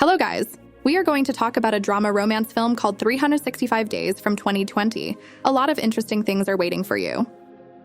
Hello guys! We are going to talk about a drama romance film called 365 Days from 2020. A lot of interesting things are waiting for you.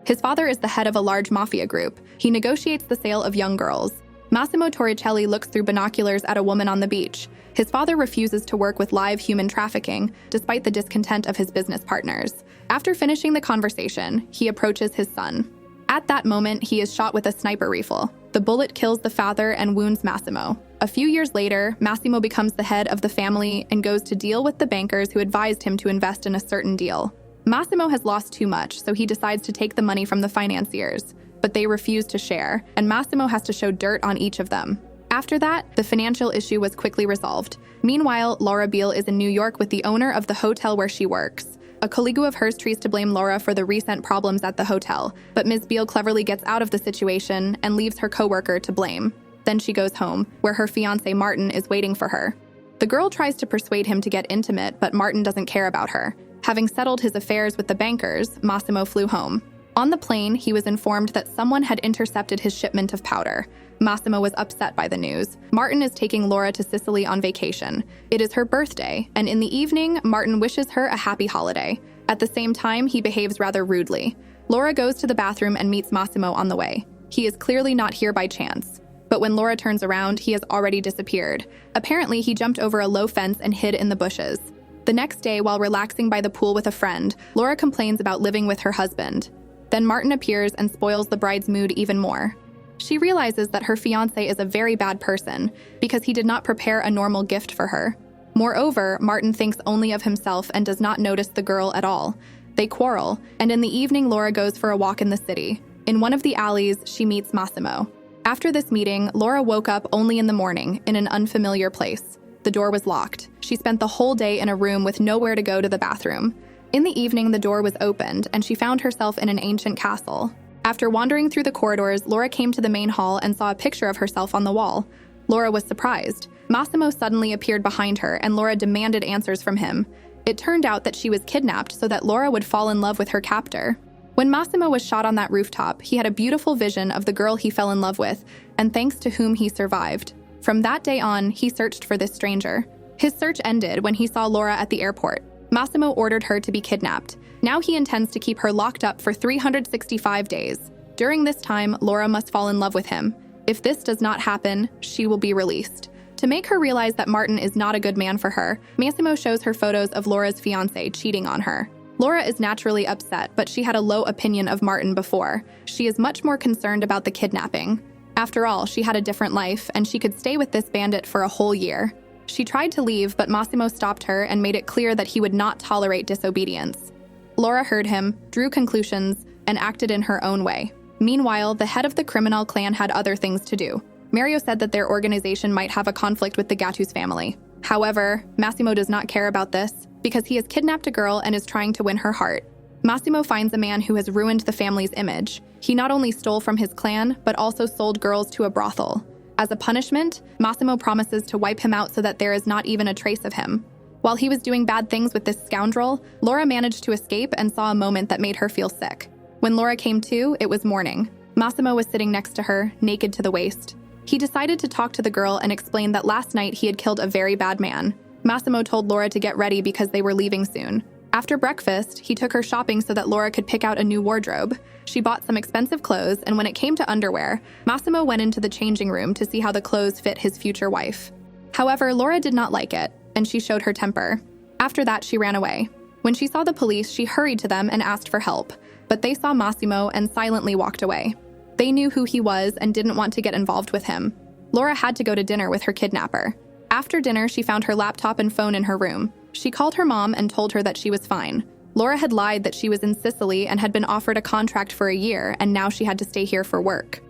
His father is the head of a large mafia group. He negotiates the sale of young girls. Massimo Torricelli looks through binoculars at a woman on the beach. His father refuses to work with live human trafficking, despite the discontent of his business partners. After finishing the conversation, he approaches his son. At that moment, he is shot with a sniper rifle. The bullet kills the father and wounds Massimo. A few years later, Massimo becomes the head of the family and goes to deal with the bankers who advised him to invest in a certain deal. Massimo has lost too much, so he decides to take the money from the financiers, but they refuse to share, and Massimo has to show dirt on each of them. After that, the financial issue was quickly resolved. Meanwhile, Laura Beale is in New York with the owner of the hotel where she works. A colleague of hers tries to blame Laura for the recent problems at the hotel, but Ms. Beale cleverly gets out of the situation and leaves her coworker to blame. Then she goes home, where her fiancé Martin is waiting for her. The girl tries to persuade him to get intimate, but Martin doesn't care about her. Having settled his affairs with the bankers, Massimo flew home. On the plane, he was informed that someone had intercepted his shipment of powder. Massimo was upset by the news. Martin is taking Laura to Sicily on vacation. It is her birthday, and in the evening, Martin wishes her a happy holiday. At the same time, he behaves rather rudely. Laura goes to the bathroom and meets Massimo on the way. He is clearly not here by chance. But when Laura turns around, he has already disappeared. Apparently, he jumped over a low fence and hid in the bushes. The next day, while relaxing by the pool with a friend, Laura complains about living with her husband. Then Martin appears and spoils the bride's mood even more. She realizes that her fiancé is a very bad person because he did not prepare a normal gift for her. Moreover, Martin thinks only of himself and does not notice the girl at all. They quarrel, and in the evening, Laura goes for a walk in the city. In one of the alleys, she meets Massimo. After this meeting, Laura woke up only in the morning in an unfamiliar place. The door was locked. She spent the whole day in a room with nowhere to go to the bathroom. In the evening, the door was opened, and she found herself in an ancient castle. After wandering through the corridors, Laura came to the main hall and saw a picture of herself on the wall. Laura was surprised. Massimo suddenly appeared behind her, and Laura demanded answers from him. It turned out that she was kidnapped so that Laura would fall in love with her captor. When Massimo was shot on that rooftop, he had a beautiful vision of the girl he fell in love with, and thanks to whom he survived. From that day on, he searched for this stranger. His search ended when he saw Laura at the airport. Massimo ordered her to be kidnapped. Now he intends to keep her locked up for 365 days. During this time, Laura must fall in love with him. If this does not happen, she will be released. To make her realize that Martin is not a good man for her, Massimo shows her photos of Laura's fiancé cheating on her. Laura is naturally upset, but she had a low opinion of Martin before. She is much more concerned about the kidnapping. After all, she had a different life, and she could stay with this bandit for a whole year. She tried to leave, but Massimo stopped her and made it clear that he would not tolerate disobedience. Laura heard him, drew conclusions, and acted in her own way. Meanwhile, the head of the criminal clan had other things to do. Mario said that their organization might have a conflict with the Gattuso family. However, Massimo does not care about this, because he has kidnapped a girl and is trying to win her heart. Massimo finds a man who has ruined the family's image. He not only stole from his clan, but also sold girls to a brothel. As a punishment, Massimo promises to wipe him out so that there is not even a trace of him. While he was doing bad things with this scoundrel, Laura managed to escape and saw a moment that made her feel sick. When Laura came to, it was morning. Massimo was sitting next to her, naked to the waist. He decided to talk to the girl and explain that last night he had killed a very bad man. Massimo told Laura to get ready because they were leaving soon. After breakfast, he took her shopping so that Laura could pick out a new wardrobe. She bought some expensive clothes, and when it came to underwear, Massimo went into the changing room to see how the clothes fit his future wife. However, Laura did not like it, and she showed her temper. After that, she ran away. When she saw the police, she hurried to them and asked for help, but they saw Massimo and silently walked away. They knew who he was and didn't want to get involved with him. Laura had to go to dinner with her kidnapper. After dinner, she found her laptop and phone in her room. She called her mom and told her that she was fine. Laura had lied that she was in Sicily and had been offered a contract for a year, and now she had to stay here for work.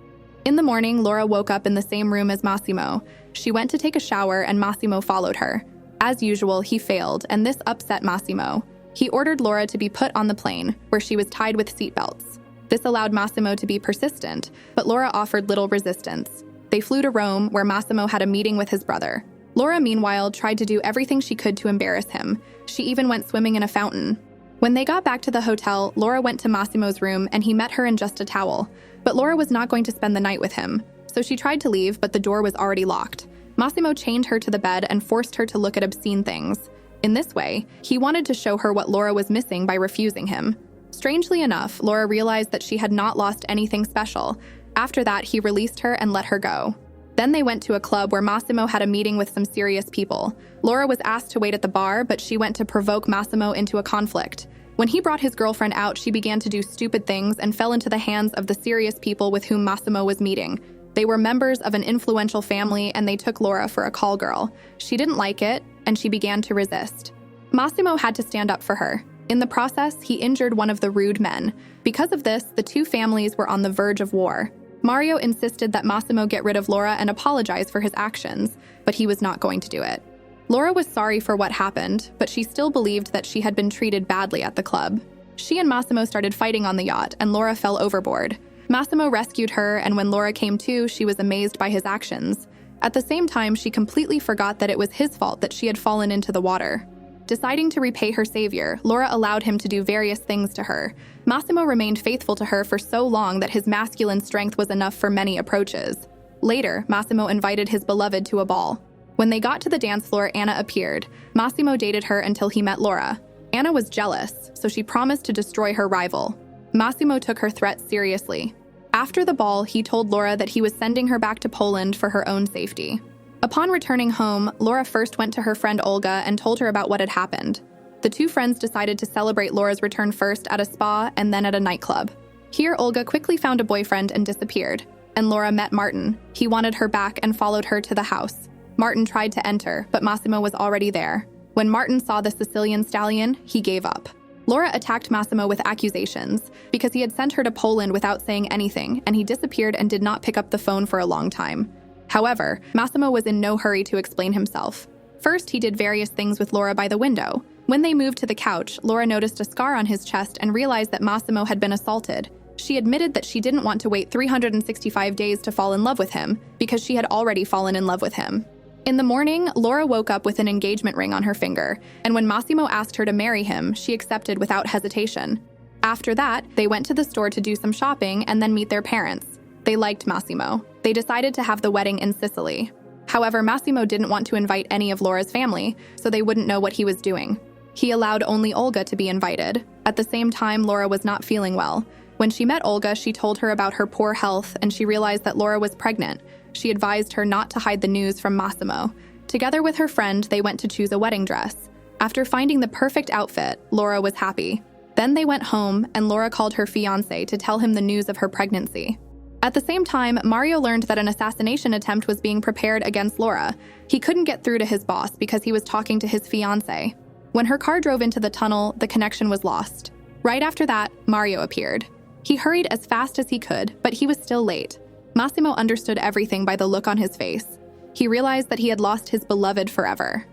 In the morning, Laura woke up in the same room as Massimo. She went to take a shower, and Massimo followed her. As usual, he failed, and this upset Massimo. He ordered Laura to be put on the plane, where she was tied with seatbelts. This allowed Massimo to be persistent, but Laura offered little resistance. They flew to Rome, where Massimo had a meeting with his brother. Laura, meanwhile, tried to do everything she could to embarrass him. She even went swimming in a fountain. When they got back to the hotel, Laura went to Massimo's room and he met her in just a towel. But Laura was not going to spend the night with him, so she tried to leave, but the door was already locked. Massimo chained her to the bed and forced her to look at obscene things. In this way, he wanted to show her what Laura was missing by refusing him. Strangely enough, Laura realized that she had not lost anything special. After that, he released her and let her go. Then they went to a club where Massimo had a meeting with some serious people. Laura was asked to wait at the bar, but she went to provoke Massimo into a conflict. When he brought his girlfriend out, she began to do stupid things and fell into the hands of the serious people with whom Massimo was meeting. They were members of an influential family, and they took Laura for a call girl. She didn't like it, and she began to resist. Massimo had to stand up for her. In the process, he injured one of the rude men. Because of this, the two families were on the verge of war. Mario insisted that Massimo get rid of Laura and apologize for his actions, but he was not going to do it. Laura was sorry for what happened, but she still believed that she had been treated badly at the club. She and Massimo started fighting on the yacht, and Laura fell overboard. Massimo rescued her, and when Laura came to, she was amazed by his actions. At the same time, she completely forgot that it was his fault that she had fallen into the water. Deciding to repay her savior, Laura allowed him to do various things to her. Massimo remained faithful to her for so long that his masculine strength was enough for many approaches. Later, Massimo invited his beloved to a ball. When they got to the dance floor, Anna appeared. Massimo dated her until he met Laura. Anna was jealous, so she promised to destroy her rival. Massimo took her threats seriously. After the ball, he told Laura that he was sending her back to Poland for her own safety. Upon returning home, Laura first went to her friend Olga and told her about what had happened. The two friends decided to celebrate Laura's return first at a spa and then at a nightclub. Here, Olga quickly found a boyfriend and disappeared, and Laura met Martin. He wanted her back and followed her to the house. Martin tried to enter, but Massimo was already there. When Martin saw the Sicilian stallion, he gave up. Laura attacked Massimo with accusations because he had sent her to Poland without saying anything, and he disappeared and did not pick up the phone for a long time. However, Massimo was in no hurry to explain himself. First, he did various things with Laura by the window. When they moved to the couch, Laura noticed a scar on his chest and realized that Massimo had been assaulted. She admitted that she didn't want to wait 365 days to fall in love with him because she had already fallen in love with him. In the morning, Laura woke up with an engagement ring on her finger, and when Massimo asked her to marry him, she accepted without hesitation. After that, they went to the store to do some shopping and then meet their parents. They liked Massimo. They decided to have the wedding in Sicily. However, Massimo didn't want to invite any of Laura's family, so they wouldn't know what he was doing. He allowed only Olga to be invited. At the same time, Laura was not feeling well. When she met Olga, she told her about her poor health, and she realized that Laura was pregnant. She advised her not to hide the news from Massimo. Together with her friend, they went to choose a wedding dress. After finding the perfect outfit, Laura was happy. Then they went home, and Laura called her fiancé to tell him the news of her pregnancy. At the same time, Mario learned that an assassination attempt was being prepared against Laura. He couldn't get through to his boss because he was talking to his fiancée. When her car drove into the tunnel, the connection was lost. Right after that, Mario appeared. He hurried as fast as he could, but he was still late. Massimo understood everything by the look on his face. He realized that he had lost his beloved forever.